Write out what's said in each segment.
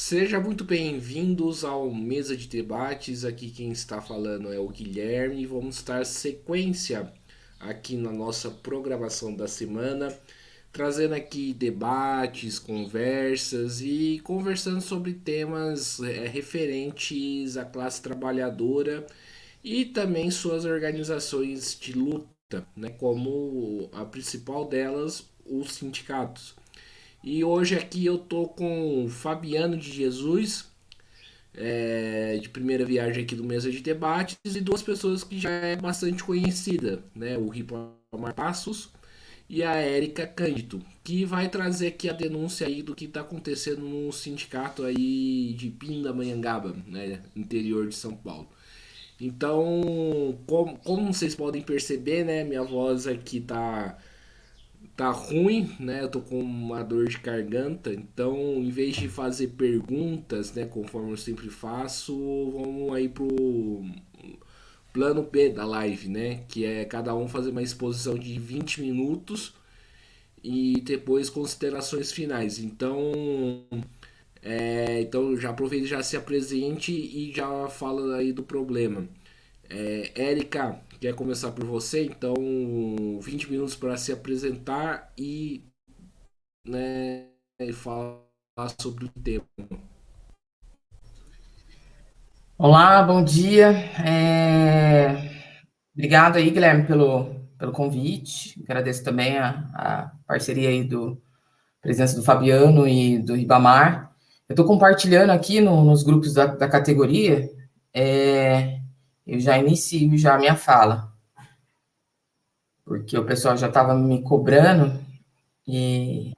Seja muito bem-vindos ao Mesa de Debates. Aqui quem está falando é o Guilherme e vamos dar sequência aqui na nossa programação da semana, trazendo aqui debates, conversas e conversando sobre temas referentes à classe trabalhadora e também suas organizações de luta, né, como a principal delas, os sindicatos. E hoje aqui eu tô com o Fabiano de Jesus, de primeira viagem aqui do Mesa de Debates, e duas pessoas que já é bastante conhecida, né? O Ripamar Passos e a Érica Cândido, que vai trazer aqui a denúncia aí do que está acontecendo no sindicato aí de Pindamonhangaba, né? Interior de São Paulo. Então, como vocês podem perceber, né? Minha voz aqui tá ruim, né? Eu tô com uma dor de garganta, então em vez de fazer perguntas, né, conforme eu sempre faço, vamos aí pro plano B da live, né, que é cada um fazer uma exposição de 20 minutos e depois considerações finais. Então já aproveita e já se apresente e já fala aí do problema. Érica, quer começar por você? Então, 20 minutos para se apresentar e, né, falar sobre o tema. Olá, bom dia. Obrigado aí, Guilherme, pelo convite. Agradeço também a parceria aí do presença do Fabiano e do Ribamar. Eu estou compartilhando aqui nos grupos da categoria. é, eu já inicio já a minha fala, porque o pessoal já estava me cobrando, e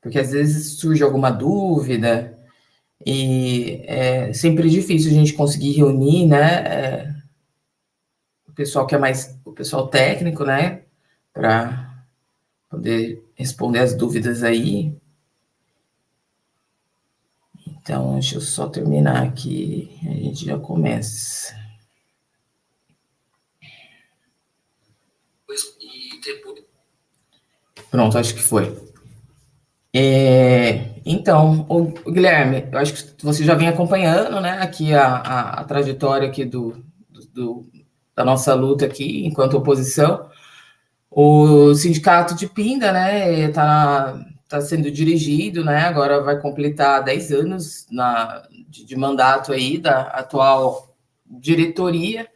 porque às vezes surge alguma dúvida, e é sempre difícil a gente conseguir reunir, né? O pessoal que é mais o pessoal técnico, né, para poder responder as dúvidas aí. Então, deixa eu só terminar aqui, a gente já começa. E depois. Pronto, acho que foi. Então, o Guilherme, eu acho que você já vem acompanhando, né, aqui a trajetória aqui da nossa luta aqui enquanto oposição. O sindicato de Pinda, né, tá sendo dirigido, né, agora vai completar 10 anos de mandato aí da atual diretoria.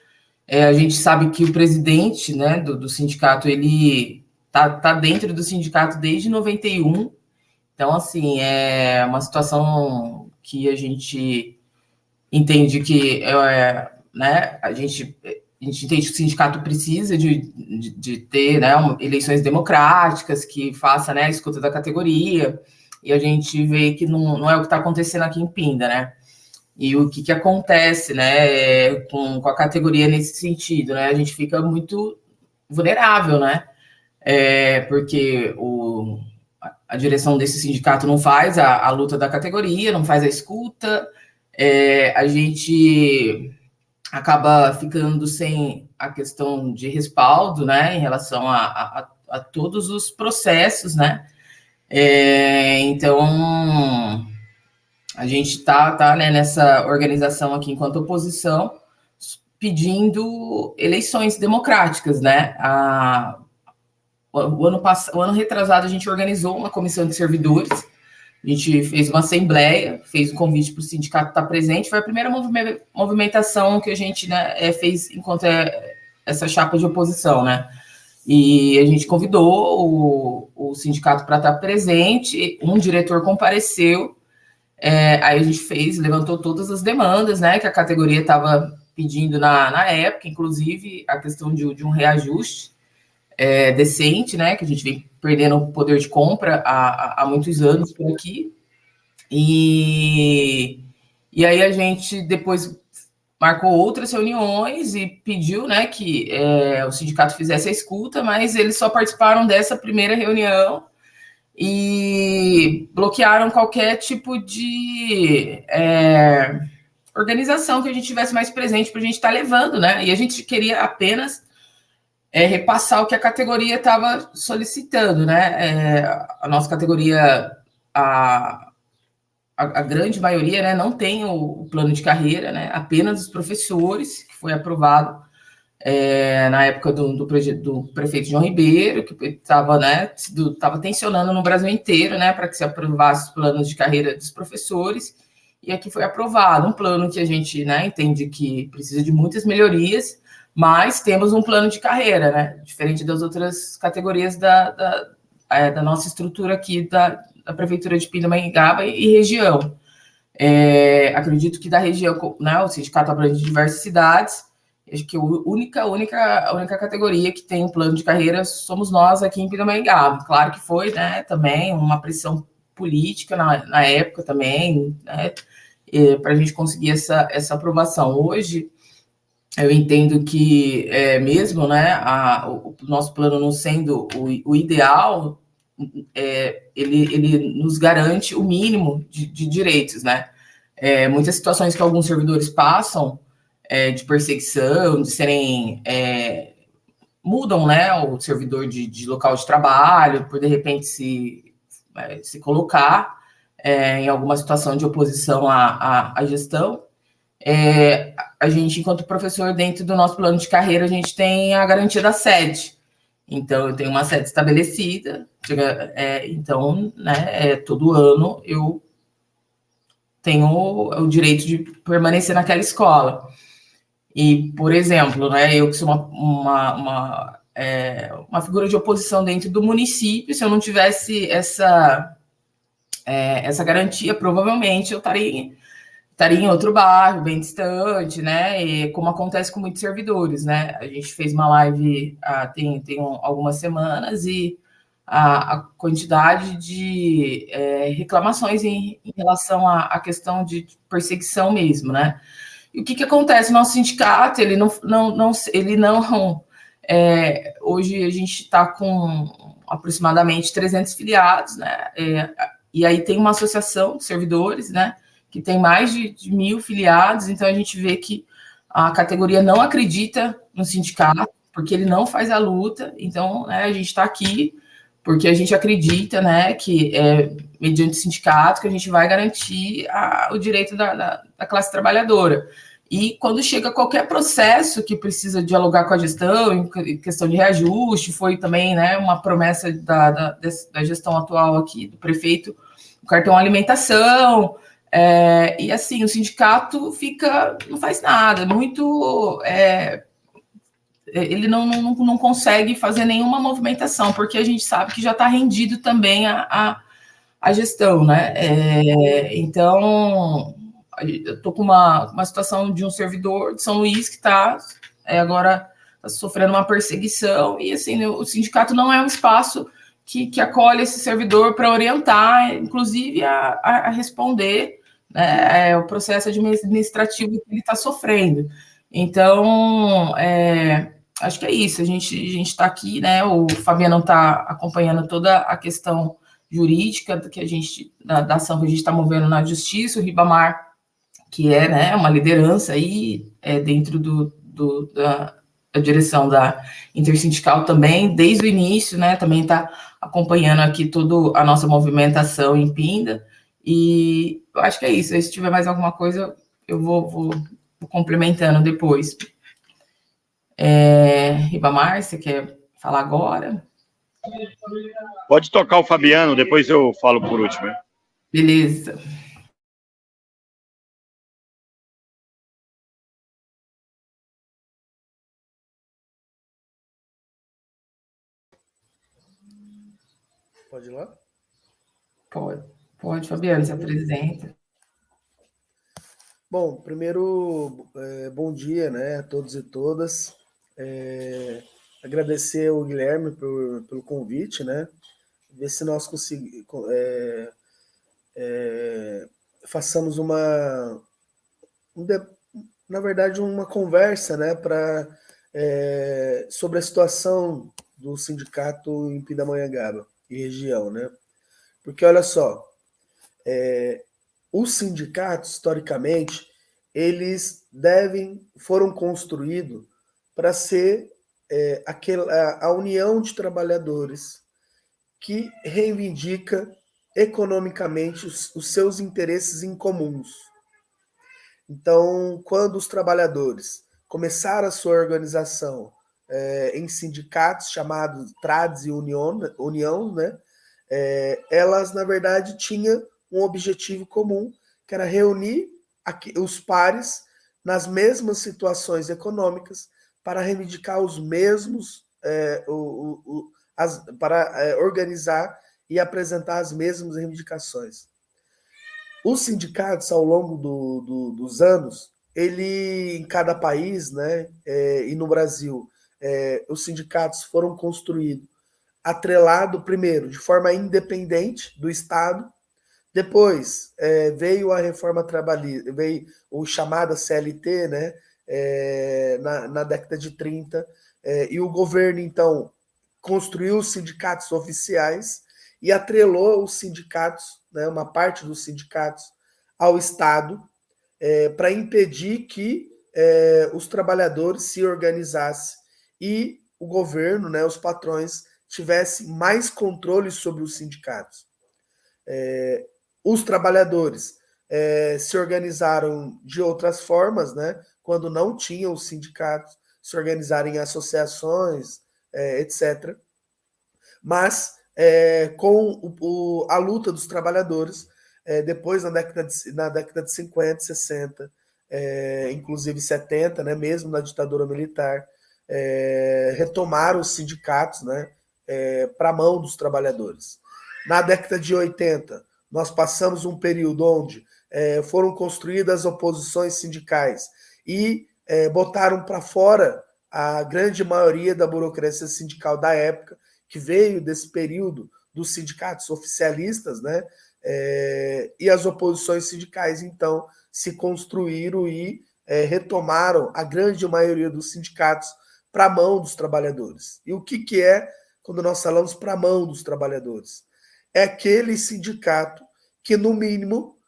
A gente sabe que o presidente, né, do sindicato, ele tá dentro do sindicato desde 91. Então, assim, é uma situação que a gente entende que né, a gente entende que o sindicato precisa de ter, né, eleições democráticas que faça, né, a escuta da categoria, e a gente vê que não é o que está acontecendo aqui em Pinda, né? E o que acontece, né, com a categoria nesse sentido, né? A gente fica muito vulnerável, né? Porque a direção desse sindicato não faz a luta da categoria, não faz a escuta, a gente acaba ficando sem a questão de respaldo, né, em relação a todos os processos, né? Então, a gente tá, né, nessa organização aqui enquanto oposição, pedindo eleições democráticas, né? O ano retrasado a gente organizou uma comissão de servidores. A gente fez uma assembleia, fez um convite para o sindicato estar presente. Foi a primeira movimentação que a gente, né, fez enquanto essa chapa de oposição, né? E a gente convidou o sindicato para estar presente, um diretor compareceu, aí a gente levantou todas as demandas, né, que a categoria estava pedindo na época, inclusive a questão de um reajuste decente, né, que a gente vem perdendo o poder de compra há muitos anos por aqui. E aí a gente depois marcou outras reuniões e pediu, né, que o sindicato fizesse a escuta, mas eles só participaram dessa primeira reunião e bloquearam qualquer tipo de organização que a gente tivesse mais presente para a gente estar levando, né? E a gente queria apenas repassar o que a categoria estava solicitando, né? A nossa categoria, a, a grande maioria, né, não tem o plano de carreira, né, apenas os professores, que foi aprovado na época do prefeito João Ribeiro, que estava, né, estava tensionando no Brasil inteiro, né, para que se aprovasse os planos de carreira dos professores, e aqui foi aprovado um plano que a gente, né, entende que precisa de muitas melhorias, mas temos um plano de carreira, né, diferente das outras categorias da nossa estrutura aqui da Prefeitura de Pindamonhangaba e região. Acredito que da região, né, o sindicato abrange diversas cidades. Acho que a única categoria que tem um plano de carreira somos nós aqui em Pindamonhangaba. Claro que foi, né, também uma pressão política na época também, né, para a gente conseguir essa aprovação. Hoje, eu entendo que mesmo, né, o nosso plano não sendo o ideal, ele nos garante o mínimo de direitos, né? Muitas situações que alguns servidores passam de perseguição, de serem mudam, né, o servidor de local de trabalho, por de repente se colocar em alguma situação de oposição à gestão. A gente, enquanto professor, dentro do nosso plano de carreira, a gente tem a garantia da sede. Então, eu tenho uma sede estabelecida, então, né, todo ano eu tenho o direito de permanecer naquela escola. E, por exemplo, né, eu que sou uma figura de oposição dentro do município, se eu não tivesse essa garantia, provavelmente eu estaria em outro bairro, bem distante, né? E como acontece com muitos servidores, né? A gente fez uma live tem algumas semanas e a quantidade de reclamações em relação à questão de perseguição mesmo, né? E o que acontece? O nosso sindicato, ele não hoje a gente está com aproximadamente 300 filiados, né? E aí tem uma associação de servidores, né? Que tem mais de 1.000 filiados, então a gente vê que a categoria não acredita no sindicato, porque ele não faz a luta, então, né, a gente está aqui porque a gente acredita, né, que mediante o sindicato que a gente vai garantir o direito da classe trabalhadora. E quando chega qualquer processo que precisa dialogar com a gestão, em questão de reajuste, foi também, né, uma promessa da gestão atual aqui do prefeito, o cartão alimentação. E assim, o sindicato não faz nada, ele não consegue fazer nenhuma movimentação, porque a gente sabe que já está rendido também a gestão, né? Então, eu estou com uma situação de um servidor de São Luís que está agora sofrendo uma perseguição, e assim, o sindicato não é um espaço que acolhe esse servidor para orientar, inclusive a responder, né, o processo administrativo que ele está sofrendo. Então, acho que é isso. A gente está aqui, né? O Fabiano está acompanhando toda a questão jurídica da ação que a gente está movendo na justiça, o Ribamar, que é, né, uma liderança aí dentro da direção da Intersindical também, desde o início, né, também está acompanhando aqui toda a nossa movimentação em Pinda, e eu acho que é isso. Se tiver mais alguma coisa, eu vou complementando depois. Ribamar, você quer falar agora? Pode tocar o Fabiano, depois eu falo por último. Hein? Beleza. Pode ir lá? Pode, Fabiano, se apresenta. Bom, primeiro, bom dia, né, a todos e todas. Agradecer ao Guilherme pelo convite, né? Ver se nós façamos na verdade, uma conversa, né, sobre a situação do sindicato em Pindamonhangaba e região, né? Porque, olha só, os sindicatos, historicamente, eles foram construídos para ser a união de trabalhadores que reivindica economicamente os seus interesses em comuns. Então, quando os trabalhadores começaram a sua organização em sindicatos chamados Trades e União, né, elas, na verdade, tinham um objetivo comum, que era reunir os pares nas mesmas situações econômicas para reivindicar os mesmos, para organizar e apresentar as mesmas reivindicações. Os sindicatos, ao longo dos anos, em cada país, né, e no Brasil, os sindicatos foram construídos atrelado, primeiro, de forma independente do Estado, depois veio a reforma trabalhista, veio o chamada CLT, né, na década de 30, e o governo, então, construiu os sindicatos oficiais e atrelou os sindicatos, né, uma parte dos sindicatos, ao Estado, para impedir que os trabalhadores se organizassem e o governo, né, os patrões, tivessem mais controle sobre os sindicatos. Os trabalhadores se organizaram de outras formas, né, quando não tinham os sindicatos, se organizaram em associações, etc. Mas com a luta dos trabalhadores, depois na década de 50, 60, inclusive 70, né, mesmo na ditadura militar, retomaram os sindicatos, né, para a mão dos trabalhadores. Na década de 80, nós passamos um período onde foram construídas oposições sindicais e botaram para fora a grande maioria da burocracia sindical da época, que veio desse período dos sindicatos oficialistas, né? E as oposições sindicais, então, se construíram e retomaram a grande maioria dos sindicatos para a mão dos trabalhadores. E o que é quando nós falamos para a mão dos trabalhadores? É aquele sindicato que, no mínimo,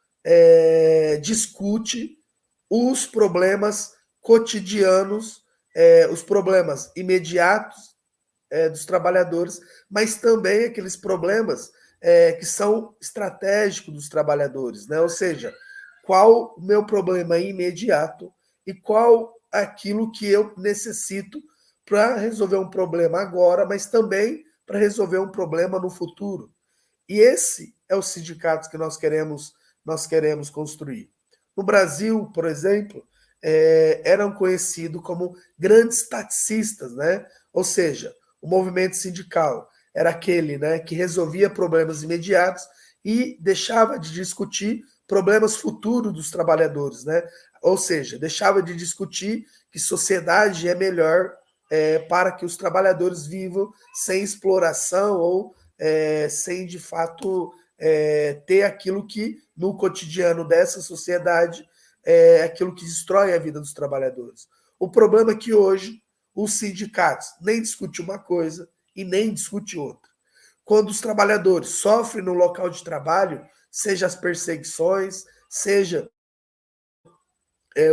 discute os problemas cotidianos, os problemas imediatos dos trabalhadores, mas também aqueles problemas que são estratégicos dos trabalhadores, né? Ou seja, qual o meu problema imediato e qual aquilo que eu necessito para resolver um problema agora, mas também para resolver um problema no futuro. E esse é o sindicato que nós queremos construir. No Brasil, por exemplo, eram conhecidos como grandes taxistas, né? Ou seja, o movimento sindical era aquele, né, que resolvia problemas imediatos e deixava de discutir problemas futuros dos trabalhadores, né? Ou seja, deixava de discutir que sociedade é melhor para que os trabalhadores vivam sem exploração ou sem, de fato, ter aquilo que, no cotidiano dessa sociedade, é aquilo que destrói a vida dos trabalhadores. O problema é que hoje os sindicatos nem discutem uma coisa e nem discutem outra. Quando os trabalhadores sofrem no local de trabalho, seja as perseguições, seja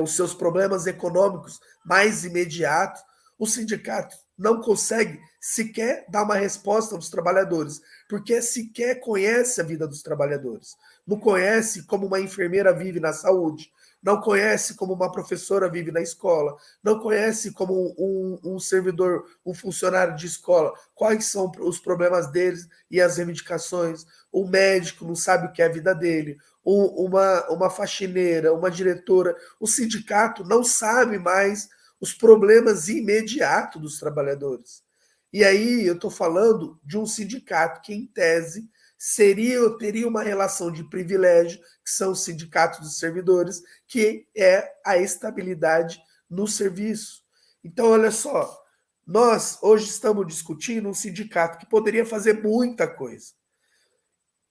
os seus problemas econômicos mais imediatos, o sindicato não consegue sequer dar uma resposta aos trabalhadores, porque sequer conhece a vida dos trabalhadores. Não conhece como uma enfermeira vive na saúde, não conhece como uma professora vive na escola, não conhece como um servidor, um funcionário de escola, quais são os problemas deles e as reivindicações. O médico não sabe o que é a vida dele, uma faxineira, uma diretora. O sindicato não sabe mais os problemas imediatos dos trabalhadores. E aí eu estou falando de um sindicato que, em tese, teria uma relação de privilégio, que são os sindicatos dos servidores, que é a estabilidade no serviço. Então, olha só, nós hoje estamos discutindo um sindicato que poderia fazer muita coisa,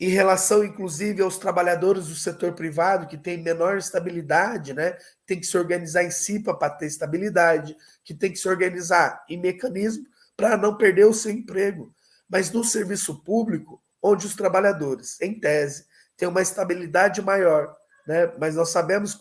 em relação, inclusive, aos trabalhadores do setor privado, que tem menor estabilidade, né? Tem que se organizar em CIPA para ter estabilidade, que tem que se organizar em mecanismo para não perder o seu emprego. Mas no serviço público, onde os trabalhadores, em tese, têm uma estabilidade maior, né? Mas nós sabemos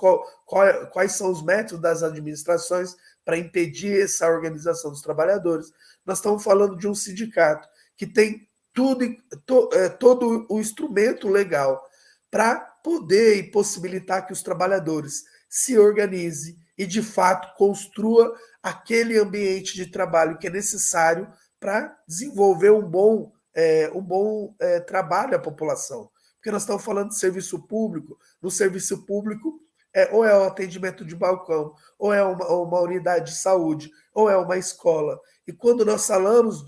quais são os métodos das administrações para impedir essa organização dos trabalhadores. Nós estamos falando de um sindicato que tem todo o instrumento legal para poder e possibilitar que os trabalhadores se organizem e, de fato, construa aquele ambiente de trabalho que é necessário para desenvolver um bom trabalho à população. Porque nós estamos falando de serviço público. No serviço público, ou é o atendimento de balcão, ou é uma unidade de saúde, ou é uma escola. E quando nós falamos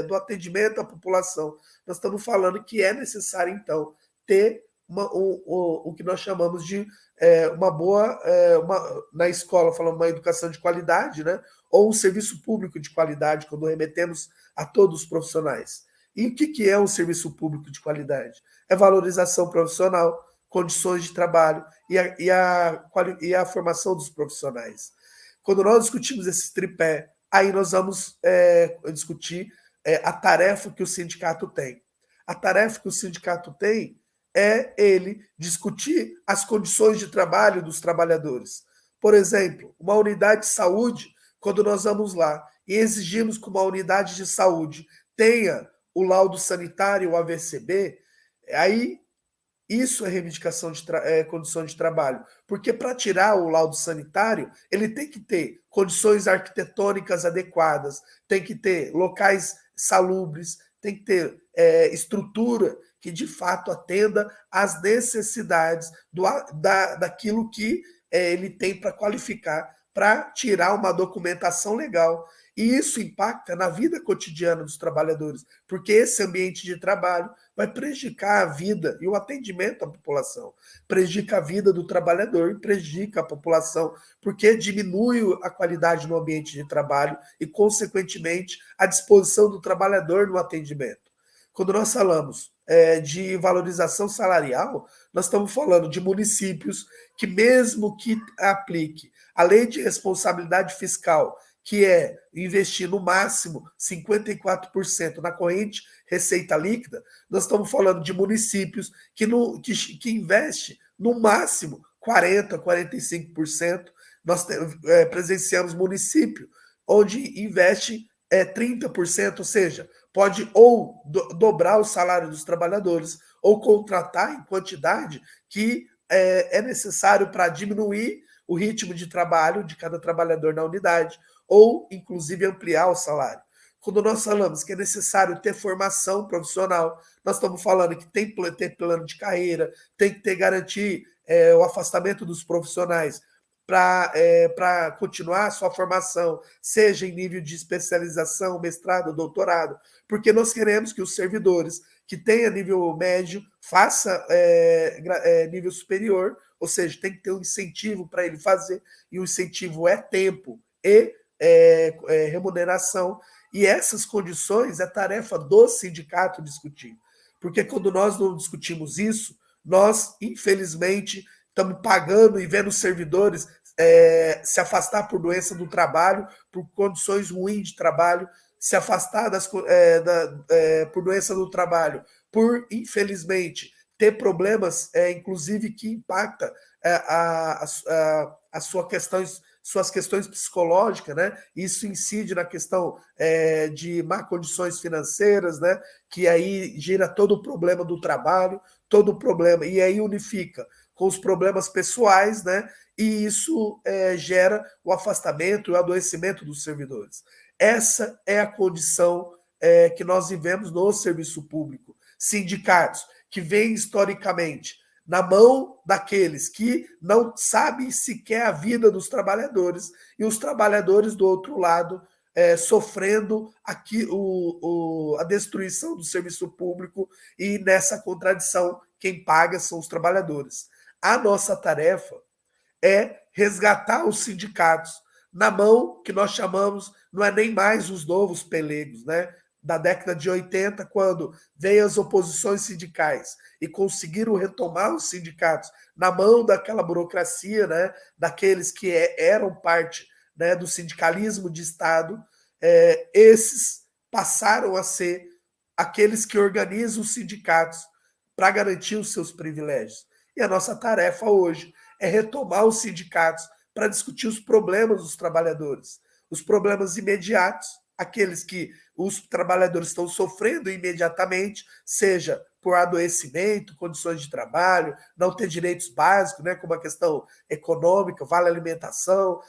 do atendimento à população, nós estamos falando que é necessário, então, ter o que nós chamamos de uma boa, na escola, falamos uma educação de qualidade, né? Ou um serviço público de qualidade, quando remetemos a todos os profissionais. E o que é um serviço público de qualidade? É valorização profissional, condições de trabalho e a formação dos profissionais. Quando nós discutimos esse tripé, aí nós vamos discutir a tarefa que o sindicato tem. A tarefa que o sindicato tem é ele discutir as condições de trabalho dos trabalhadores. Por exemplo, uma unidade de saúde, quando nós vamos lá e exigimos que uma unidade de saúde tenha o laudo sanitário, o AVCB, aí isso é reivindicação de condições de trabalho. Porque para tirar o laudo sanitário, ele tem que ter condições arquitetônicas adequadas, tem que ter locais salubres, tem que ter estrutura que de fato atenda às necessidades daquilo que ele tem para qualificar, para tirar uma documentação legal. E isso impacta na vida cotidiana dos trabalhadores, porque esse ambiente de trabalho vai prejudicar a vida e o atendimento à população, prejudica a vida do trabalhador e prejudica a população, porque diminui a qualidade no ambiente de trabalho e, consequentemente, a disposição do trabalhador no atendimento. Quando nós falamos de valorização salarial, nós estamos falando de municípios que, mesmo que aplique a lei de responsabilidade fiscal, que é investir no máximo 54% na corrente receita líquida, nós estamos falando de municípios que investe no máximo 40%, 45%. Nós presenciamos município onde investe 30%, ou seja, pode ou dobrar o salário dos trabalhadores ou contratar em quantidade que é necessário para diminuir o ritmo de trabalho de cada trabalhador na unidade, ou, inclusive, ampliar o salário. Quando nós falamos que é necessário ter formação profissional, nós estamos falando que tem que ter plano de carreira, tem que garantir o afastamento dos profissionais para continuar a sua formação, seja em nível de especialização, mestrado, doutorado, porque nós queremos que os servidores que tenham nível médio faça nível superior, ou seja, tem que ter um incentivo para ele fazer, e o incentivo é tempo e remuneração, e essas condições é tarefa do sindicato discutir. Porque quando nós não discutimos isso, nós, infelizmente, estamos pagando e vendo os servidores se afastar por doença do trabalho, por condições ruins de trabalho, se afastar por doença do trabalho, por, infelizmente, ter problemas, inclusive, que impactam suas questões psicológicas, né? Isso incide na questão de má condições financeiras, né? Que aí gira todo o problema do trabalho, todo o problema, e aí unifica com os problemas pessoais, né? E isso gera o afastamento e o adoecimento dos servidores. Essa é a condição que nós vivemos no serviço público. Sindicatos que vêm historicamente na mão daqueles que não sabem sequer a vida dos trabalhadores, e os trabalhadores do outro lado sofrendo aqui a destruição do serviço público, e nessa contradição quem paga são os trabalhadores. A nossa tarefa é resgatar os sindicatos na mão que nós chamamos, não é nem mais os novos pelegos, né? Da década de 80, quando veio as oposições sindicais e conseguiram retomar os sindicatos na mão daquela burocracia, né, daqueles que eram parte, né, do sindicalismo de Estado, esses passaram a ser aqueles que organizam os sindicatos para garantir os seus privilégios. E a nossa tarefa hoje é retomar os sindicatos para discutir os problemas dos trabalhadores, os problemas imediatos, aqueles que os trabalhadores estão sofrendo imediatamente, seja por adoecimento, condições de trabalho, não ter direitos básicos, né, como a questão econômica, vale alimentação,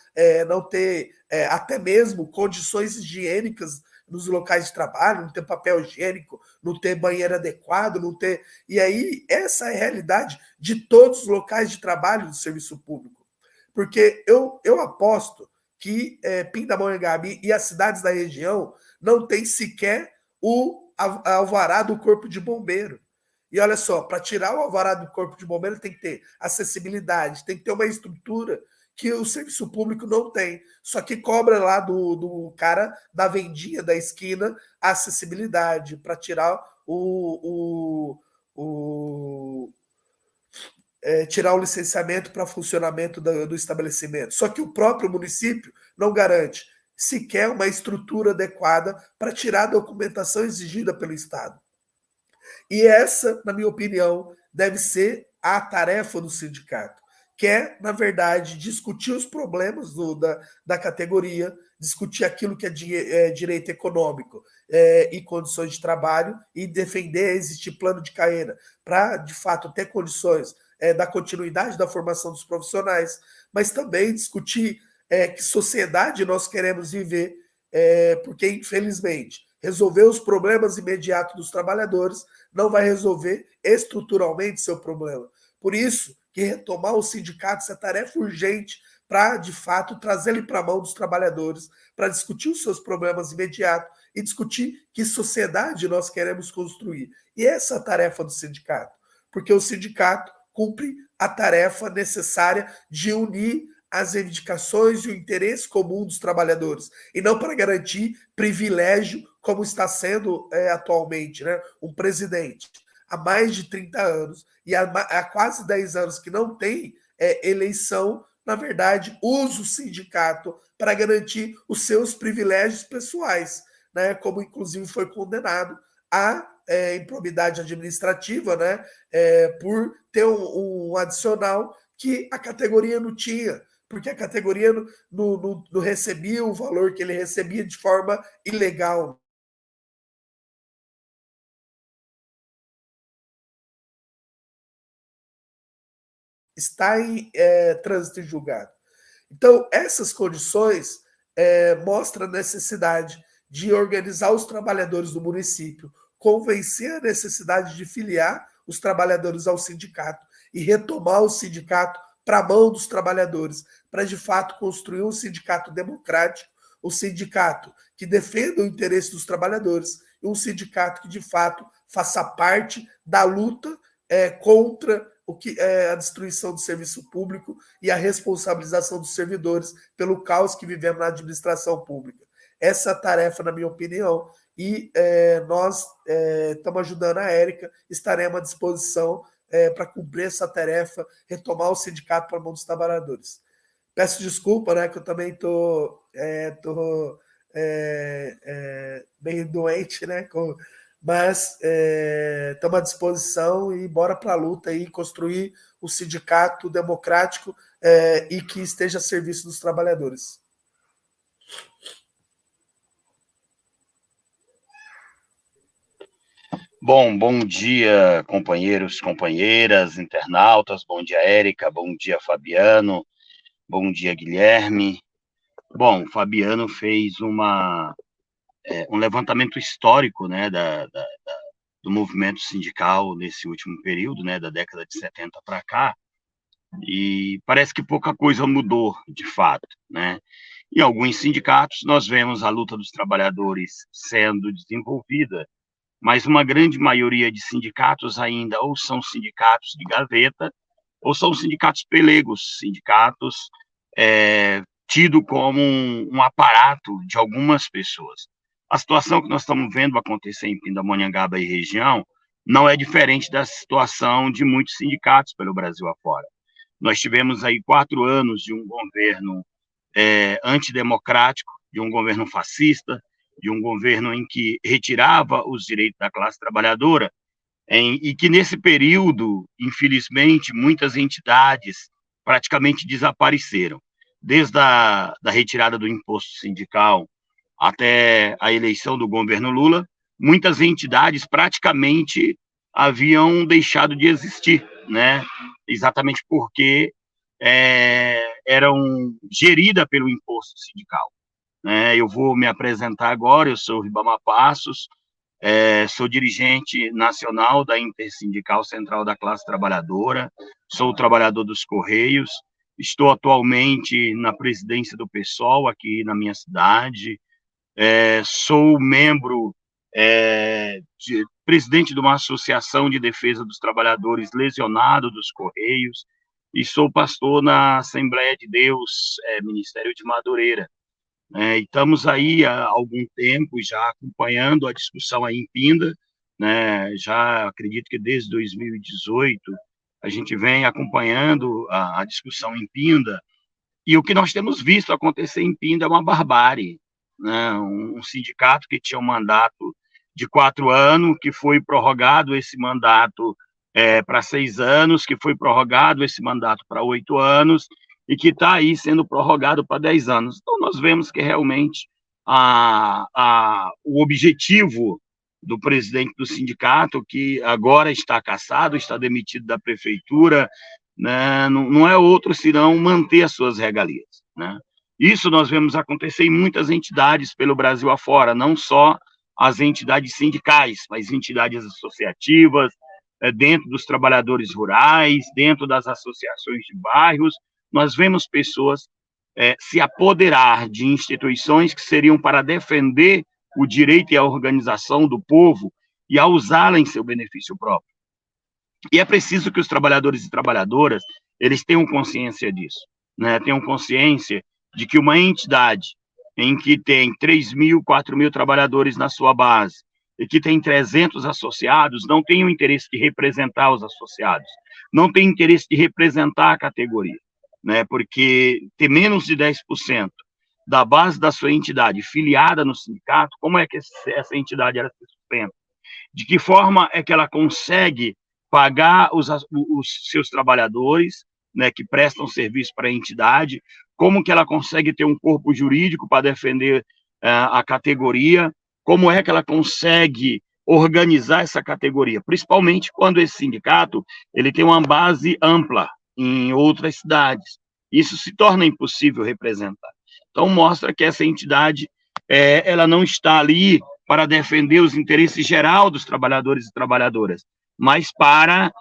não ter até mesmo condições higiênicas nos locais de trabalho, não ter papel higiênico, não ter banheiro adequado, não ter... E aí, essa é a realidade de todos os locais de trabalho do serviço público. Porque eu aposto que Pindamonhangaba e as cidades da região não tem sequer o alvará do Corpo de Bombeiro. E olha só, para tirar o alvará do Corpo de Bombeiro tem que ter acessibilidade, tem que ter uma estrutura que o serviço público não tem. Só que cobra lá do cara da vendinha da esquina a acessibilidade para tirar tirar o licenciamento para funcionamento do estabelecimento. Só que o próprio município não garante sequer uma estrutura adequada para tirar a documentação exigida pelo Estado. E essa, na minha opinião, deve ser a tarefa do sindicato, que é, na verdade, discutir os problemas da categoria, discutir aquilo que é direito econômico e condições de trabalho e defender existir plano de carreira para, de fato, ter condições da continuidade da formação dos profissionais, mas também discutir que sociedade nós queremos viver, porque, infelizmente, resolver os problemas imediatos dos trabalhadores não vai resolver estruturalmente seu problema. Por isso, que retomar os sindicatos é tarefa urgente para, de fato, trazer ele para a mão dos trabalhadores, para discutir os seus problemas imediatos e discutir que sociedade nós queremos construir. E essa é a tarefa do sindicato, porque o sindicato cumpre a tarefa necessária de unir as reivindicações e o interesse comum dos trabalhadores, e não para garantir privilégio, como está sendo atualmente, né? Um presidente há mais de 30 anos e há quase 10 anos que não tem eleição, na verdade, usa o sindicato para garantir os seus privilégios pessoais, né? Como inclusive foi condenado a improbidade administrativa, né? Por ter um adicional que a categoria não tinha, porque a categoria não recebia o valor que ele recebia de forma ilegal. Está em trânsito em julgado. Então, essas condições mostram a necessidade de organizar os trabalhadores do município, convencer a necessidade de filiar os trabalhadores ao sindicato e retomar o sindicato para a mão dos trabalhadores, para, de fato, construir um sindicato democrático, um sindicato que defenda o interesse dos trabalhadores e um sindicato que, de fato, faça parte da luta contra a destruição do serviço público e a responsabilização dos servidores pelo caos que vivemos na administração pública. Essa é a tarefa, na minha opinião, e nós estamos ajudando a Érica, estaremos à disposição para cumprir essa tarefa, retomar o sindicato para a mão dos trabalhadores. Peço desculpa, né, que eu também estou meio doente, né, mas estamos à disposição e bora para a luta e construir um sindicato democrático e que esteja a serviço dos trabalhadores. Bom dia, companheiros, companheiras, internautas. Bom dia, Érica. Bom dia, Fabiano. Bom dia, Guilherme. Bom, Fabiano fez um levantamento histórico, né, do movimento sindical nesse último período, né, da década de 70 para cá, e parece que pouca coisa mudou, de fato, né? Em alguns sindicatos, nós vemos a luta dos trabalhadores sendo desenvolvida, mas uma grande maioria de sindicatos ainda ou são sindicatos de gaveta, ou são sindicatos pelegos, sindicatos tido como um aparato de algumas pessoas. A situação que nós estamos vendo acontecer em Pindamonhangaba e região não é diferente da situação de muitos sindicatos pelo Brasil afora. Nós tivemos aí 4 anos de um governo antidemocrático, de um governo fascista, de um governo em que retirava os direitos da classe trabalhadora, e que nesse período, infelizmente, muitas entidades praticamente desapareceram, desde a retirada do imposto sindical até a eleição do governo Lula, muitas entidades praticamente haviam deixado de existir, né? Exatamente porque eram geridas pelo imposto sindical. Eu vou me apresentar agora, eu sou Ribamar Passos, sou dirigente nacional da Intersindical Central da Classe Trabalhadora, sou trabalhador dos Correios, estou atualmente na presidência do PSOL aqui na minha cidade, sou membro, presidente de uma associação de defesa dos trabalhadores lesionados dos Correios, e sou pastor na Assembleia de Deus, Ministério de Madureira. E estamos aí há algum tempo já acompanhando a discussão aí em Pinda, né? Já acredito que desde 2018 a gente vem acompanhando a discussão em Pinda, e o que nós temos visto acontecer em Pinda é uma barbárie, né? Um sindicato que tinha um mandato de 4 anos, que foi prorrogado esse mandato para 6 anos, que foi prorrogado esse mandato para 8 anos, e que está aí sendo prorrogado para 10 anos. Então, nós vemos que realmente o objetivo do presidente do sindicato, que agora está cassado, está demitido da prefeitura, né, não é outro senão manter as suas regalias, né? Isso nós vemos acontecer em muitas entidades pelo Brasil afora, não só as entidades sindicais, mas entidades associativas, dentro dos trabalhadores rurais, dentro das associações de bairros. Nós vemos pessoas se apoderar de instituições que seriam para defender o direito e a organização do povo e a usá-la em seu benefício próprio. E é preciso que os trabalhadores e trabalhadoras eles tenham consciência disso, né? Tenham consciência de que uma entidade em que tem 3.000, 4.000 trabalhadores na sua base e que tem 300 associados, não tem o interesse de representar os associados, não tem interesse de representar a categoria, né? Porque ter menos de 10% da base da sua entidade filiada no sindicato, como é que essa entidade ela se sustenta? De que forma é que ela consegue pagar os seus trabalhadores, né, que prestam serviço para a entidade? Como que ela consegue ter um corpo jurídico para defender a categoria? Como é que ela consegue organizar essa categoria? Principalmente quando esse sindicato ele tem uma base ampla em outras cidades. Isso se torna impossível representar. Então, mostra que essa entidade ela não está ali para defender os interesses gerais dos trabalhadores e trabalhadoras, mas para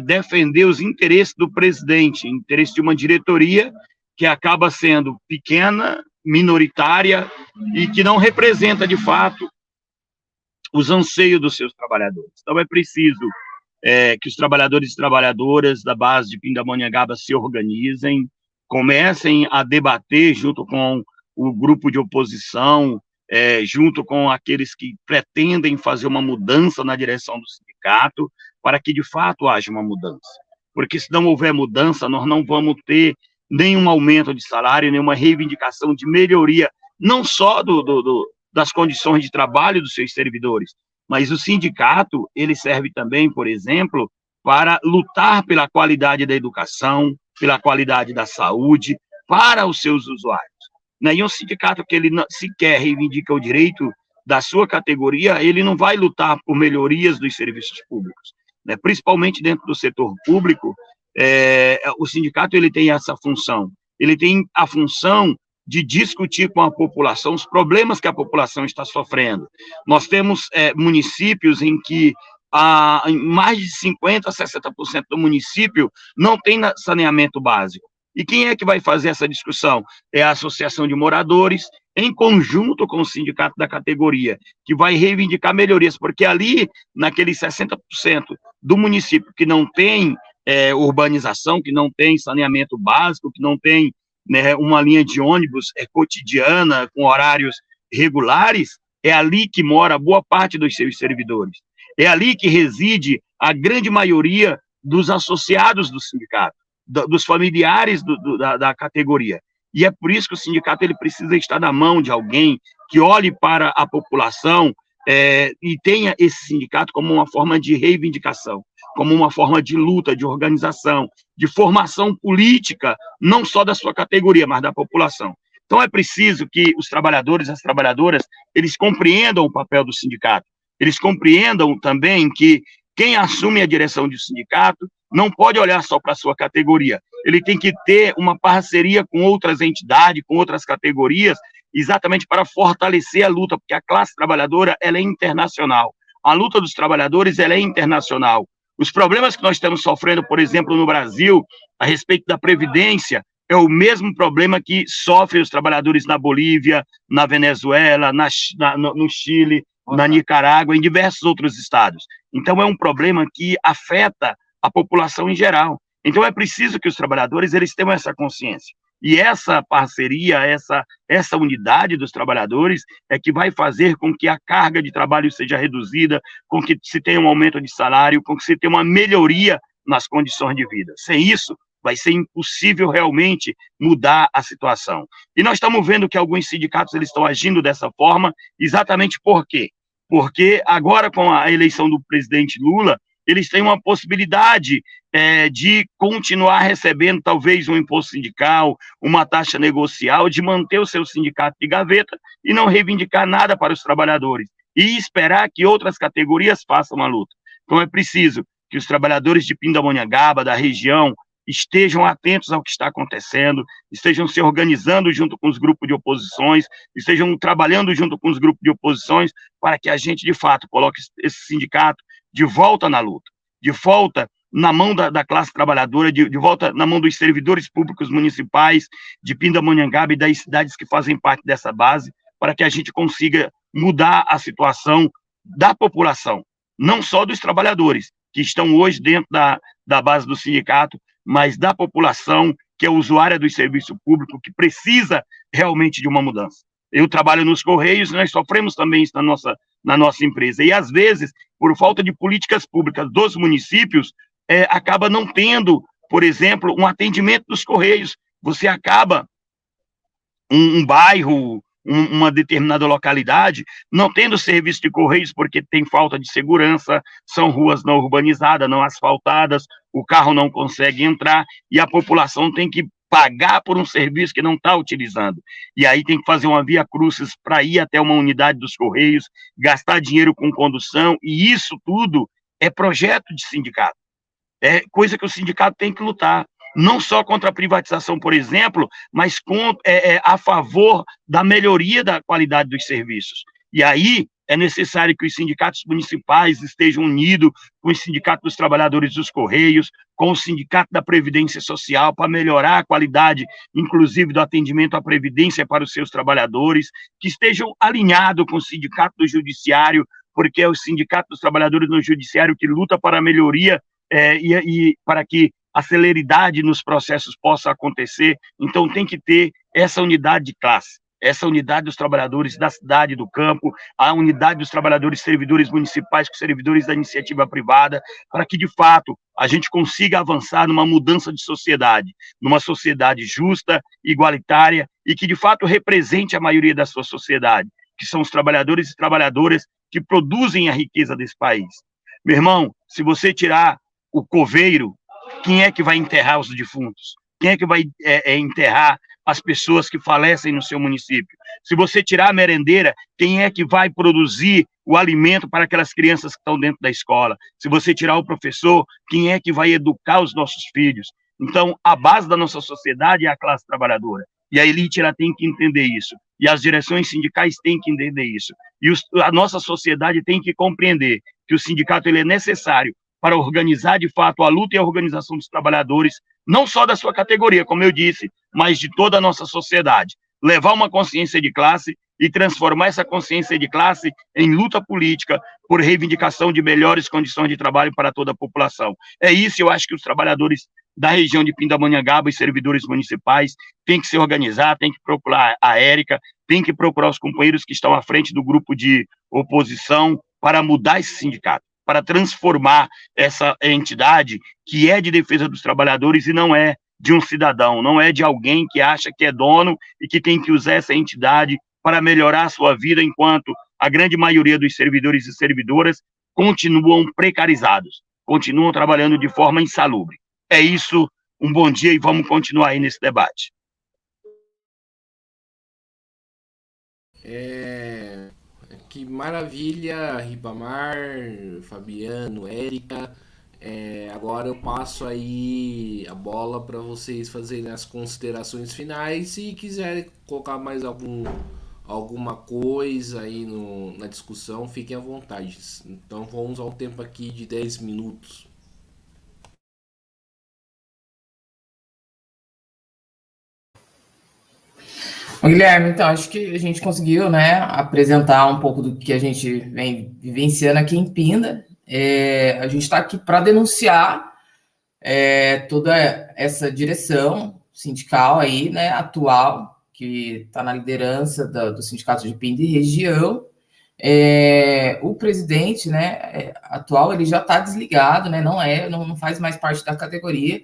defender os interesses do presidente, interesse de uma diretoria que acaba sendo pequena, minoritária e que não representa, de fato, os anseios dos seus trabalhadores. Então, é preciso que os trabalhadores e trabalhadoras da base de Pindamonhangaba se organizem, comecem a debater junto com o grupo de oposição, junto com aqueles que pretendem fazer uma mudança na direção do sindicato, para que, de fato, haja uma mudança. Porque, se não houver mudança, nós não vamos ter nenhum aumento de salário, nenhuma reivindicação de melhoria, não só das condições de trabalho dos seus servidores, mas o sindicato, ele serve também, por exemplo, para lutar pela qualidade da educação, pela qualidade da saúde, para os seus usuários. E um sindicato que ele sequer reivindica o direito da sua categoria, ele não vai lutar por melhorias dos serviços públicos, né? Principalmente dentro do setor público, o sindicato ele tem essa função, ele tem a função de discutir com a população os problemas que a população está sofrendo. Nós temos municípios em que mais de 50% a 60% do município não tem saneamento básico. E quem é que vai fazer essa discussão? É a Associação de Moradores, em conjunto com o sindicato da categoria, que vai reivindicar melhorias, porque ali, naqueles 60% do município que não tem urbanização, que não tem saneamento básico, que não tem, né, uma linha de ônibus cotidiana, com horários regulares, é ali que mora boa parte dos seus servidores. É ali que reside a grande maioria dos associados do sindicato, dos familiares da categoria. E é por isso que o sindicato ele precisa estar na mão de alguém que olhe para a população e tenha esse sindicato como uma forma de reivindicação, como uma forma de luta, de organização, de formação política, não só da sua categoria, mas da população. Então é preciso que os trabalhadores e as trabalhadoras, eles compreendam o papel do sindicato, eles compreendam também que quem assume a direção do sindicato não pode olhar só para a sua categoria, ele tem que ter uma parceria com outras entidades, com outras categorias, exatamente para fortalecer a luta, porque a classe trabalhadora ela é internacional, a luta dos trabalhadores ela é internacional. Os problemas que nós estamos sofrendo, por exemplo, no Brasil, a respeito da Previdência, é o mesmo problema que sofrem os trabalhadores na Bolívia, na Venezuela, no Chile, na Nicarágua, em diversos outros estados. Então, é um problema que afeta a população em geral. Então, é preciso que os trabalhadores eles tenham essa consciência. E essa parceria, essa unidade dos trabalhadores é que vai fazer com que a carga de trabalho seja reduzida, com que se tenha um aumento de salário, com que se tenha uma melhoria nas condições de vida. Sem isso, vai ser impossível realmente mudar a situação. E nós estamos vendo que alguns sindicatos eles estão agindo dessa forma, exatamente por quê? Porque agora, com a eleição do presidente Lula, eles têm uma possibilidade de continuar recebendo talvez um imposto sindical, uma taxa negocial, de manter o seu sindicato de gaveta e não reivindicar nada para os trabalhadores, e esperar que outras categorias façam a luta. Então é preciso que os trabalhadores de Pindamonhangaba, da região, estejam atentos ao que está acontecendo, estejam se organizando junto com os grupos de oposições, estejam trabalhando junto com os grupos de oposições para que a gente, de fato, coloque esse sindicato de volta na luta, de volta na mão da classe trabalhadora, de volta na mão dos servidores públicos municipais de Pindamonhangaba e das cidades que fazem parte dessa base, para que a gente consiga mudar a situação da população, não só dos trabalhadores, que estão hoje dentro da base do sindicato, mas da população que é usuária do serviço público, que precisa realmente de uma mudança. Eu trabalho nos Correios, nós sofremos também isso na nossa empresa, e às vezes, por falta de políticas públicas dos municípios, acaba não tendo, por exemplo, um atendimento dos Correios. Você acaba, um bairro, uma determinada localidade, não tendo serviço de Correios porque tem falta de segurança, são ruas não urbanizadas, não asfaltadas, o carro não consegue entrar e a população tem que pagar por um serviço que não está utilizando. E aí tem que fazer uma via crucis para ir até uma unidade dos Correios, gastar dinheiro com condução, e isso tudo é projeto de sindicato. É coisa que o sindicato tem que lutar. Não só contra a privatização, por exemplo, mas a favor da melhoria da qualidade dos serviços. E aí é necessário que os sindicatos municipais estejam unidos com o Sindicato dos Trabalhadores dos Correios, com o Sindicato da Previdência Social, para melhorar a qualidade, inclusive, do atendimento à Previdência para os seus trabalhadores, que estejam alinhados com o Sindicato do Judiciário, porque é o Sindicato dos Trabalhadores no Judiciário que luta para a melhoria e para que a celeridade nos processos possa acontecer. Então tem que ter essa unidade de classe, essa unidade dos trabalhadores da cidade e do campo, a unidade dos trabalhadores servidores municipais com servidores da iniciativa privada, para que, de fato, a gente consiga avançar numa mudança de sociedade, numa sociedade justa, igualitária e que, de fato, represente a maioria da sua sociedade, que são os trabalhadores e trabalhadoras que produzem a riqueza desse país. Meu irmão, se você tirar o coveiro, quem é que vai enterrar os defuntos? Quem é que vai enterrar as pessoas que falecem no seu município? Se você tirar a merendeira, quem é que vai produzir o alimento para aquelas crianças que estão dentro da escola? Se você tirar o professor, quem é que vai educar os nossos filhos? Então, a base da nossa sociedade é a classe trabalhadora. E a elite ela tem que entender isso. E as direções sindicais têm que entender isso. E a nossa sociedade tem que compreender que o sindicato ele é necessário para organizar, de fato, a luta e a organização dos trabalhadores, não só da sua categoria, como eu disse, mas de toda a nossa sociedade. Levar uma consciência de classe e transformar essa consciência de classe em luta política por reivindicação de melhores condições de trabalho para toda a população. É isso, eu acho que os trabalhadores da região de Pindamonhangaba e servidores municipais têm que se organizar, têm que procurar a Érica, têm que procurar os companheiros que estão à frente do grupo de oposição para mudar esse sindicato, para transformar essa entidade que é de defesa dos trabalhadores e não é de um cidadão, não é de alguém que acha que é dono e que tem que usar essa entidade para melhorar a sua vida, enquanto a grande maioria dos servidores e servidoras continuam precarizados, continuam trabalhando de forma insalubre. É isso, um bom dia e vamos continuar aí nesse debate. Que maravilha, Ribamar, Fabiano, Érica. Agora eu passo aí a bola para vocês fazerem as considerações finais. Se quiserem colocar mais alguma coisa aí na discussão, fiquem à vontade. Então vamos ao tempo aqui de 10 minutos. Guilherme, então, acho que a gente conseguiu, né, apresentar um pouco do que a gente vem vivenciando aqui em Pinda. A gente está aqui para denunciar toda essa direção sindical aí, né, atual, que está na liderança do Sindicato de Pinda e região. O presidente, né, atual, ele já está desligado, né, não faz mais parte da categoria,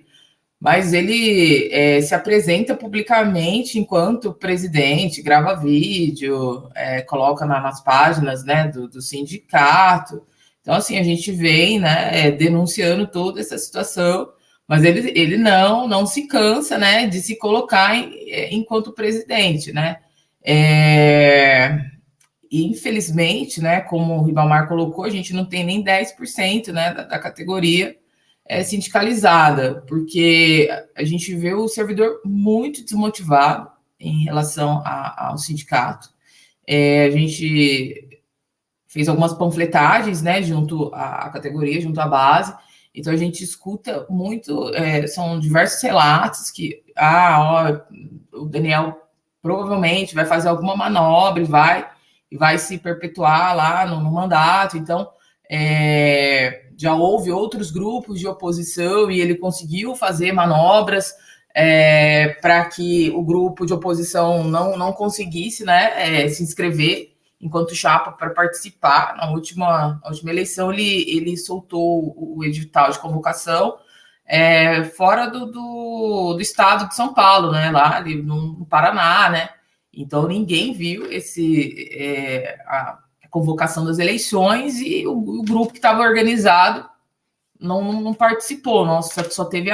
mas ele se apresenta publicamente enquanto presidente, grava vídeo, coloca nas páginas, né, do sindicato. Então, assim, a gente vem, né, denunciando toda essa situação, mas ele não se cansa, né, de se colocar enquanto presidente, né. E, infelizmente, né, como o Ribamar colocou, a gente não tem nem 10%, né, da categoria sindicalizada, porque a gente vê o servidor muito desmotivado em relação ao sindicato. A gente fez algumas panfletagens, né, junto à categoria, junto à base, então a gente escuta muito, são diversos relatos que, o Daniel provavelmente vai fazer alguma manobra e vai se perpetuar lá no mandato, então já houve outros grupos de oposição e ele conseguiu fazer manobras para que o grupo de oposição não conseguisse, né, se inscrever enquanto chapa para participar. Na última eleição, ele soltou o edital de convocação fora do estado de São Paulo, né, lá ali no Paraná, né? Então, ninguém viu a convocação das eleições e o grupo que estava organizado não participou, só teve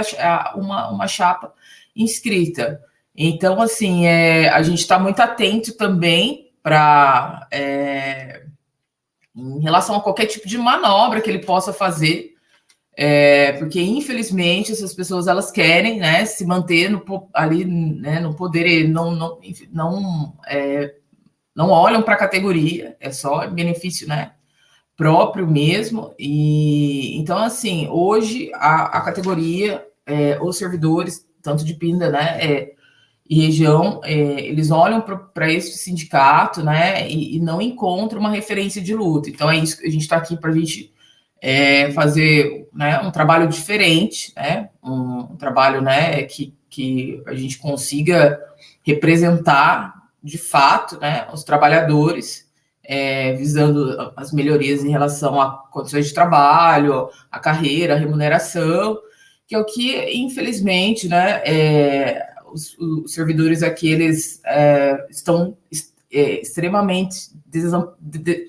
uma chapa inscrita. Então, assim, a gente está muito atento também para em relação a qualquer tipo de manobra que ele possa fazer, porque infelizmente essas pessoas elas querem, né, se manter ali, né, no poder, e não olham para a categoria, é só benefício, né, próprio mesmo. E então, assim, hoje a categoria, os servidores, tanto de Pinda, né, e região, eles olham para esse sindicato, né, e não encontram uma referência de luta. Então, é isso que a gente está aqui para a gente fazer, né, um trabalho diferente, né, um trabalho, né, que a gente consiga representar de fato, né, os trabalhadores, visando as melhorias em relação a condições de trabalho, a carreira, a remuneração, que é o que, infelizmente, né, os servidores aqui, eles estão extremamente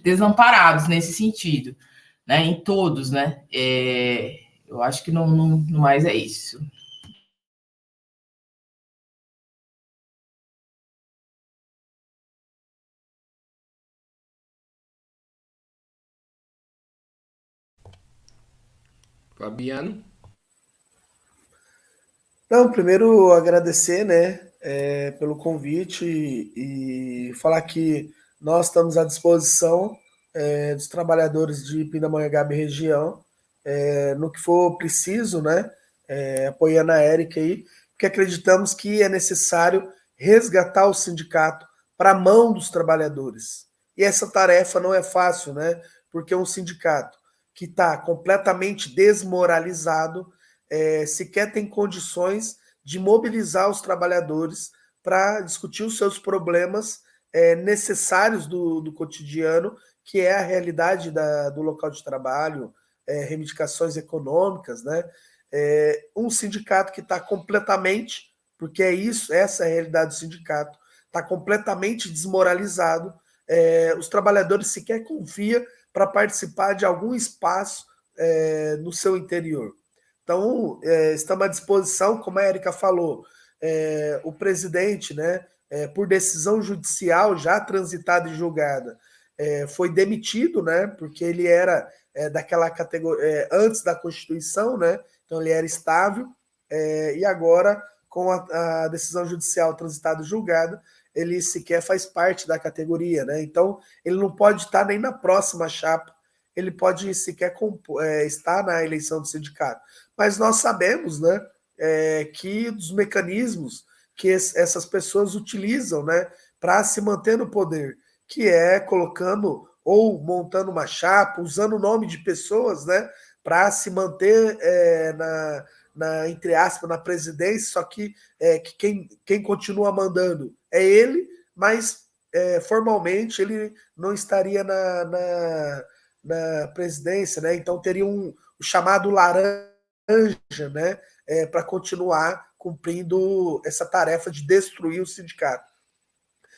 desamparados nesse sentido, né, em todos, né, eu acho que não mais é isso. Fabiano? Não, primeiro agradecer, né, pelo convite e falar que nós estamos à disposição dos trabalhadores de Pindamonhangaba e região, no que for preciso, né, apoiando a Érica aí, porque acreditamos que é necessário resgatar o sindicato para a mão dos trabalhadores. E essa tarefa não é fácil, né, porque um sindicato que está completamente desmoralizado, sequer tem condições de mobilizar os trabalhadores para discutir os seus problemas necessários do cotidiano, que é a realidade do local de trabalho, reivindicações econômicas, né? Um sindicato que está completamente, porque essa é a realidade do sindicato, está completamente desmoralizado, os trabalhadores sequer confiam para participar de algum espaço no seu interior. Então, estamos à disposição, como a Érica falou, o presidente, né, por decisão judicial já transitada e julgada, foi demitido, né? Porque ele era daquela categoria antes da Constituição, né? Então ele era estável, e agora, com a decisão judicial transitada e julgada, ele sequer faz parte da categoria, né? Então ele não pode estar nem na próxima chapa, ele pode sequer estar na eleição do sindicato. Mas nós sabemos, né, que dos mecanismos que essas pessoas utilizam, né, para se manter no poder, que é colocando ou montando uma chapa, usando o nome de pessoas, né, para se manter entre aspas, na presidência, só que quem continua mandando é ele, mas formalmente ele não estaria na presidência, né? Então teria o chamado laranja, né? Para continuar cumprindo essa tarefa de destruir o sindicato.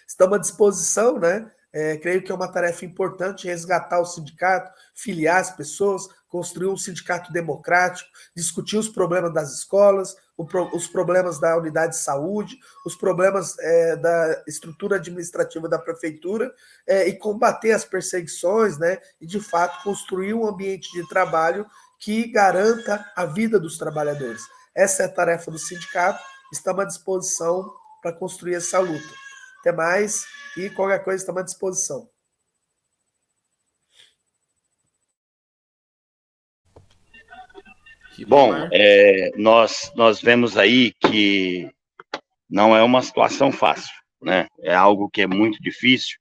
Estamos à disposição, né? Creio que é uma tarefa importante resgatar o sindicato, filiar as pessoas, construir um sindicato democrático, discutir os problemas das escolas, os problemas da unidade de saúde, os problemas da estrutura administrativa da prefeitura, e combater as perseguições, né? E, de fato, construir um ambiente de trabalho que garanta a vida dos trabalhadores. Essa é a tarefa do sindicato, estamos à disposição para construir essa luta. Até mais, e qualquer coisa estamos à disposição. Bom, nós vemos aí que não é uma situação fácil, né? É algo que é muito difícil,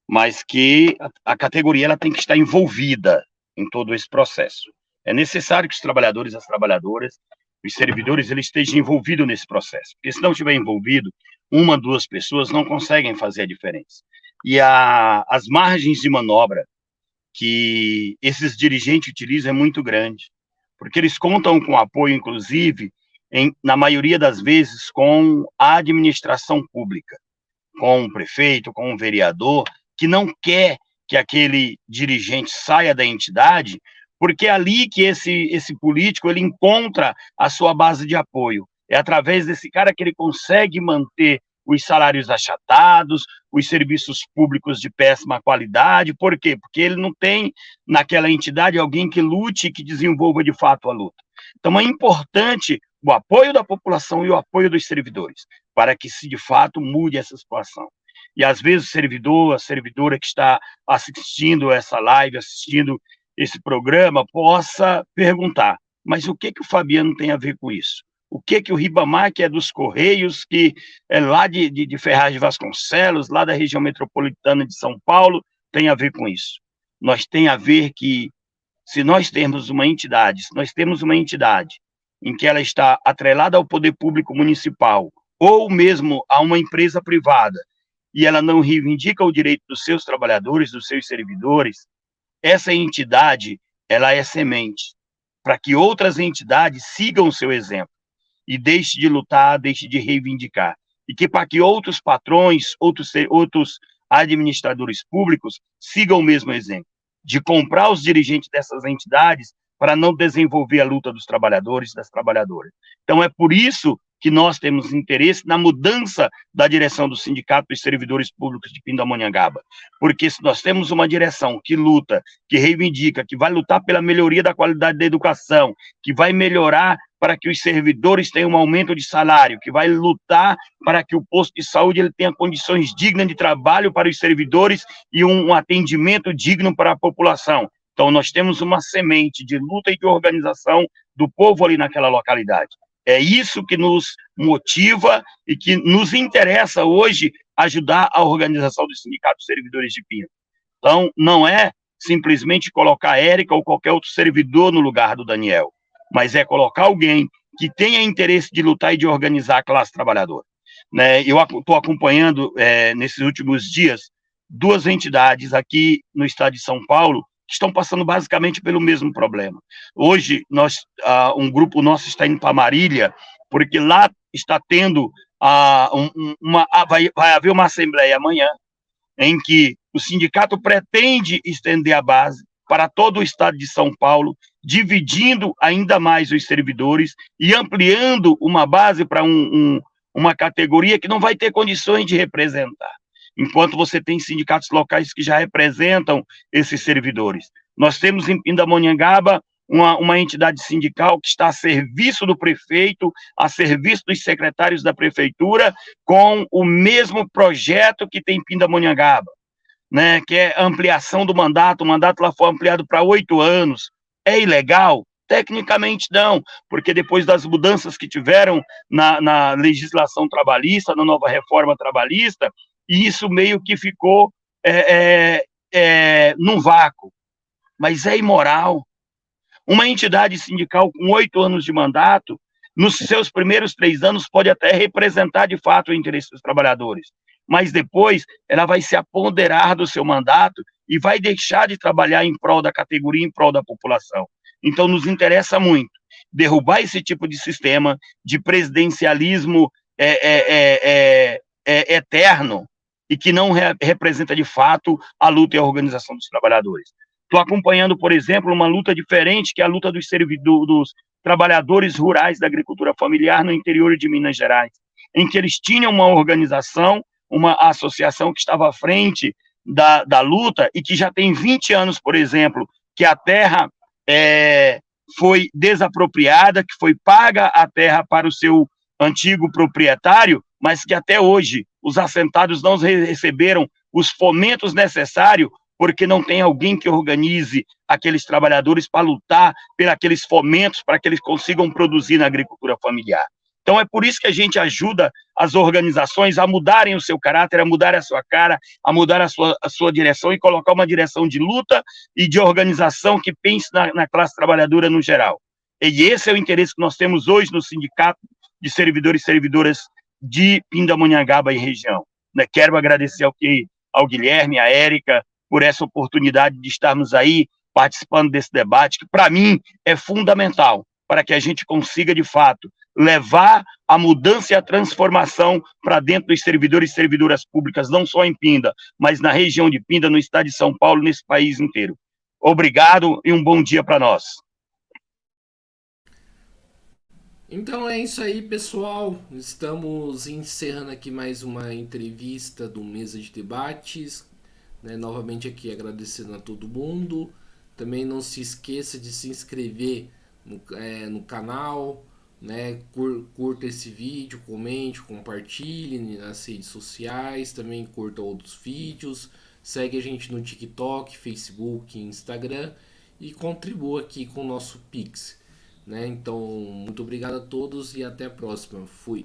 mas que a categoria ela tem que estar envolvida em todo esse processo. É necessário que os trabalhadores, as trabalhadoras, os servidores, eles estejam envolvidos nesse processo, porque se não estiver envolvido, uma, duas pessoas não conseguem fazer a diferença. E as margens de manobra que esses dirigentes utilizam é muito grande, porque eles contam com apoio, inclusive, na maioria das vezes, com a administração pública, com o prefeito, com o vereador, que não quer que aquele dirigente saia da entidade, porque é ali que esse político ele encontra a sua base de apoio. É através desse cara que ele consegue manter os salários achatados, os serviços públicos de péssima qualidade. Por quê? Porque ele não tem naquela entidade alguém que lute e que desenvolva de fato a luta. Então é importante o apoio da população e o apoio dos servidores, para que se de fato mude essa situação. E às vezes o servidor, a servidora que está assistindo essa live, assistindo esse programa, possa perguntar, mas o que o Fabiano tem a ver com isso? O que o Ribamar, que é dos Correios, que é lá de Ferraz de Vasconcelos, lá da região metropolitana de São Paulo, tem a ver com isso? Nós tem a ver que, se nós temos uma entidade, em que ela está atrelada ao poder público municipal, ou mesmo a uma empresa privada, e ela não reivindica o direito dos seus trabalhadores, dos seus servidores, essa entidade, ela é semente, para que outras entidades sigam o seu exemplo, e deixe de lutar, deixe de reivindicar. E que para que outros patrões, outros administradores públicos sigam o mesmo exemplo, de comprar os dirigentes dessas entidades para não desenvolver a luta dos trabalhadores e das trabalhadoras. Então é por isso que nós temos interesse na mudança da direção do Sindicato dos Servidores Públicos de Pindamonhangaba, porque se nós temos uma direção que luta, que reivindica, que vai lutar pela melhoria da qualidade da educação, que vai melhorar para que os servidores tenham um aumento de salário, que vai lutar para que o posto de saúde ele tenha condições dignas de trabalho para os servidores e um atendimento digno para a população. Então, nós temos uma semente de luta e de organização do povo ali naquela localidade. É isso que nos motiva e que nos interessa hoje ajudar a organização do Sindicato dos Servidores de Pinda. Então, não é simplesmente colocar a Érica ou qualquer outro servidor no lugar do Daniel, mas é colocar alguém que tenha interesse de lutar e de organizar a classe trabalhadora. Né? Eu estou acompanhando, nesses últimos dias, duas entidades aqui no estado de São Paulo que estão passando basicamente pelo mesmo problema. Hoje, um grupo nosso está indo para Marília, porque lá está tendo, vai haver uma assembleia amanhã, em que o sindicato pretende estender a base para todo o estado de São Paulo, dividindo ainda mais os servidores e ampliando uma base para uma categoria que não vai ter condições de representar, enquanto você tem sindicatos locais que já representam esses servidores. Nós temos em Pindamonhangaba uma entidade sindical que está a serviço do prefeito, a serviço dos secretários da prefeitura, com o mesmo projeto que tem em Pindamonhangaba, né, que é a ampliação do mandato. O mandato lá foi ampliado para 8 anos. É ilegal? Tecnicamente não, porque depois das mudanças que tiveram na legislação trabalhista, na nova reforma trabalhista, isso meio que ficou num vácuo. Mas é imoral. Uma entidade sindical com 8 anos de mandato, nos seus primeiros 3 anos, pode até representar de fato o interesse dos trabalhadores, mas depois ela vai se apoderar do seu mandato e vai deixar de trabalhar em prol da categoria, em prol da população. Então, nos interessa muito derrubar esse tipo de sistema de presidencialismo eterno e que não representa de fato a luta e a organização dos trabalhadores. Estou acompanhando, por exemplo, uma luta diferente, que é a luta dos trabalhadores rurais da agricultura familiar no interior de Minas Gerais, em que eles tinham uma organização, uma associação que estava à frente da luta e que já tem 20 anos, por exemplo, que a terra foi desapropriada, que foi paga a terra para o seu antigo proprietário, mas que até hoje os assentados não receberam os fomentos necessários, porque não tem alguém que organize aqueles trabalhadores para lutar por aqueles fomentos, para que eles consigam produzir na agricultura familiar. Então, é por isso que a gente ajuda as organizações a mudarem o seu caráter, a mudar a sua cara, a mudar a sua direção e colocar uma direção de luta e de organização que pense na classe trabalhadora no geral. E esse é o interesse que nós temos hoje no Sindicato de Servidores e Servidoras de Pindamonhangaba e região. Quero agradecer ao Guilherme, à Érica, por essa oportunidade de estarmos aí participando desse debate, que para mim é fundamental, para que a gente consiga, de fato, levar a mudança e a transformação para dentro dos servidores e servidoras públicas, não só em Pinda, mas na região de Pinda, no estado de São Paulo, nesse país inteiro. Obrigado e um bom dia para nós. Então é isso aí, pessoal. Estamos encerrando aqui mais uma entrevista do Mesa de Debates. Novamente aqui agradecendo a todo mundo. Também não se esqueça de se inscrever no canal, curta esse vídeo, comente, compartilhe nas redes sociais, também curta outros vídeos, segue a gente no TikTok, Facebook, Instagram e contribua aqui com o nosso Pix. Então, muito obrigado a todos e até a próxima. Fui!